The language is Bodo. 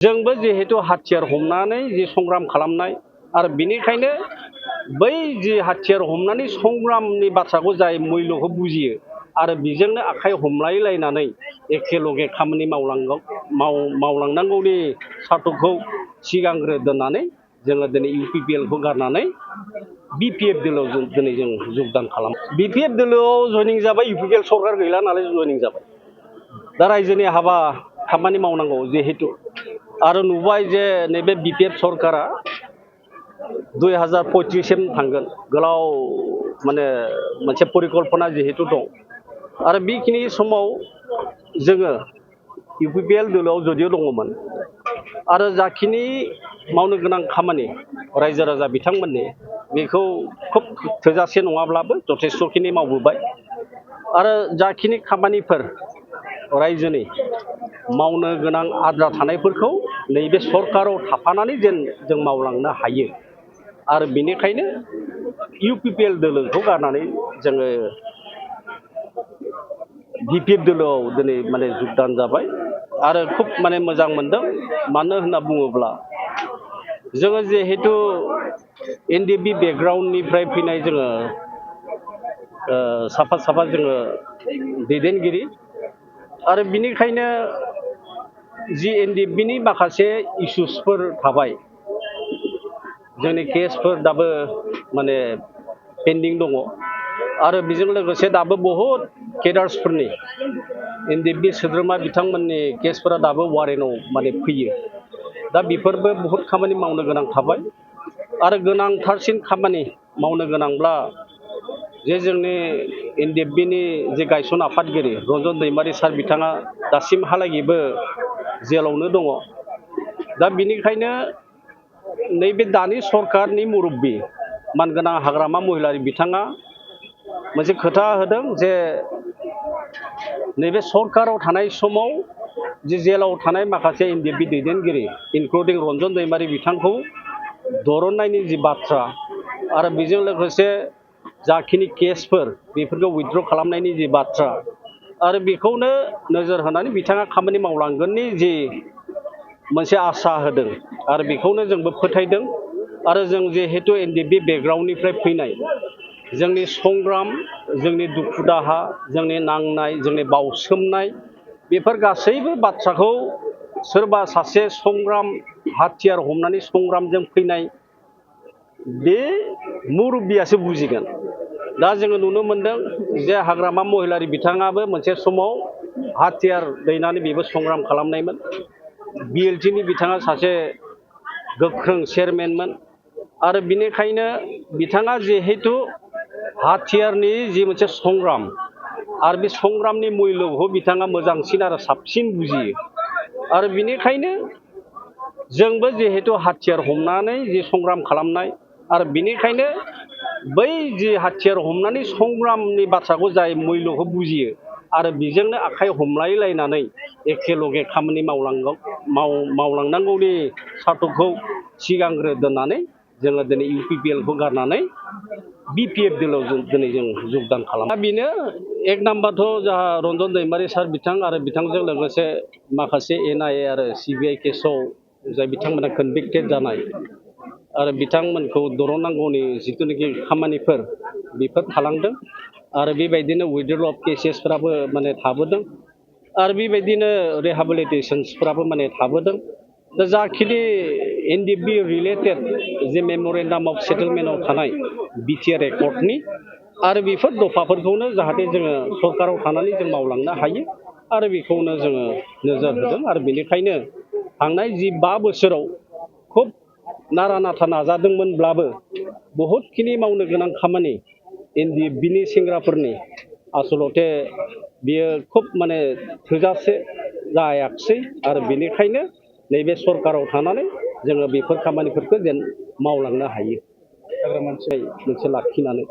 जोंबो जिहेतु हाथियार हमनानै जि संग्राम खालामनाय आरो बिनिखायनो बै जि हाथियार हमनानै संग्रामनि बाथ्राखौ जाय मुल्यखौ बुजियो आरो बेजोंनो आखाइ हमलायलायनानै एखेलगे खामानि मावलांनांगौनि सार्थखौ सिगांग्रो दोननानै जोङो दिनै UPPL खौ गारनानै BPF दोलोआव दिनै जों जगदान खालाम BPF दोलोआव जयनिं जाबाय UPPL सरकार गैला नालाय जयनिं जाबाय दा रायजोनि हाबा खामानि मावनांगौ जिहेतु आरो नुबाय जे नैबे BPF सरकारा 2035 सिम थांगोन गोलाव माने मोनसे परिकल्पना जिहेतु दं आरो बेखिनि समाव जोङो UPPL दोलोआव जदिय दङमोन आरो जाखिनि मावनो गोनां खामानि रायजो राजा बिथांमोननि बेखौ खुब थोजासे नङाब्लाबो जथेस्थखिनि मावबोबाय आरो जाखिनि खामानिफोर रायजोनि मावनो गोनां आद्रा थानायफोरखौ नैबे सरकाराव थाफानानै जों मावलांनो हायो आरो बेनिखायनो UPPL दोलोखौ गारनानै जोङो BPF दोलोआव दिनै माने जगदान जाबाय आरो खुब माने मोजां मोनदों मानो होनना बुङोब्ला जोङो जिहेतु NDP बेकग्राउन्डनिफ्राय फैनाय जोङो साफा जोङो दैदेनगिरि आरो बिनिखायनो जि NDPनि माखासे इस्युसफोर थाबाय जोंनि केसफोर दाबो माने पेन्डिं दङ आरो बेजों लोगोसे दाबो बहुद केडार्सफोरनि NDP सोद्रोमा बिथांमोननि केसफोरा दाबो वारेन्टआव माने फैयो दा बेफोरबो बहुद खामानि मावनो गोनां थाबाय आरो गोनांथारसिन खामानि मावनो गोनांब्ला जे जोंनि NDPनि जे गायसन आफादगिरि रन्जन दैमारि सार बिथाङा दासिमहालागैबो जेलावनो दङ दा बिनिखायनो नैबे दानि सरकारनि मुरब्बि मानगोनां हाग्रामा महिलारि बिथाङा मोनसे खोथा होदों जे नैबे सरकाराव थानाय समाव जे जेलाव थानाय माखासे NDP दैदेनगिरि इनक्लुडिं रन्जन दैमारि बिथांखौ दरननायनि जि बाथ्रा आरो बेजों लोगोसे जाखिनि केसफोर बेफोरखौ उइथड्र खालामनायनि जि बाथ्रा आरो बेखौनो नोजोर होनानै बिथाङा खामानि मावलांगोननि जि मोनसे आसा होदों आरो बेखौनो जोंबो फोथायदों आरो जों जिहेतु NDP बेकग्राउन्डनिफ्राय फैनाय जोंनि संग्राम जोंनि दुखु दाहा जोंनि नांनाय जोंनि बावसोमनाय बेफोर गासैबो बाथ्राखौ सोरबा सासे संग्राम हाथियार हमनानै संग्रामजों फैनाय बे मुरब्बियासो बुजिगोन दा जोङो नुनो मोनदों जे हाग्रामा महिलारि बिथाङाबो मोनसे समाव हाथियार दैनानै बेबो संग्राम खालामनायमोन BLTनि बिथाङा सासे गोख्रों चेयारमेनमोन आरो बिनिखायनो बिथाङा जिहेतु हाथियारनि जि मोनसे संग्राम आरो बे संग्रामनि मुल्यखौ बिथाङा मोजांसिन आरो साबसिन बुजियो आरो बिनिखायनो जोंबो जिहेतु हाथियार हमनानै जि संग्राम खालामनाय आरो बिनिखायनो बै जि हाथियार हमनानै संग्रामनि बाथ्राखौ जाय मुल्यखौ बुजियो आरो बेजोंनो आखाइ हमलायलायनानै एखेलगे खामानि मावलांनांगौनि सार्थखौ सिगांग्रो दोननानै जोङो दिनै UPPL खौ गारनानै BPF दोलोआव दिनै जों जगदान खालाम दा बेनो एक नाम्बारथ' जोंहा रन्जन दैमारि सार बिथां आरो बिथांजों लोगोसे माखासे NIA आरो CBI केसाव जाय बिथांमोना कनभिक्टेड जानाय आरो बिथांमोनखौ दरननांगौनि जिथुनाखि खामानिफोर बेफोर थालांदों आरो बेबायदिनो उइथड्रल अफ केसेसफ्राबो माने थाबोदों आरो बेबायदिनो रिहेबिलिटेशन्सफ्राबो माने थाबोदों दा जाखिनि NDP रिलेटेड जे मेम'रेन्डाम अफ सेटेलमेन्टआव थानाय BTR एकर्डनि आरो बेफोर दफाफोरखौनो जाहाथे जोङो सरकाराव थानानै जों मावलांनो हायो आरो बेखौनो जोङो नोजोर होदों आरो बेनिखायनो थांनाय जि 5 बोसोराव खुब नारा नाथा नाजादोंमोनब्लाबो बहुतखिनि मावनो गोनां खामानि NDPनि सेंग्राफोरनि आसलते बियो खुब माने थोजासे जायाखिसै आरो बेनिखायनो नैबे सरकाराव थानानै जोङो बेफोर खामानिफोरखौ जेन मावलांनो हायो मोनसे लाखिनानै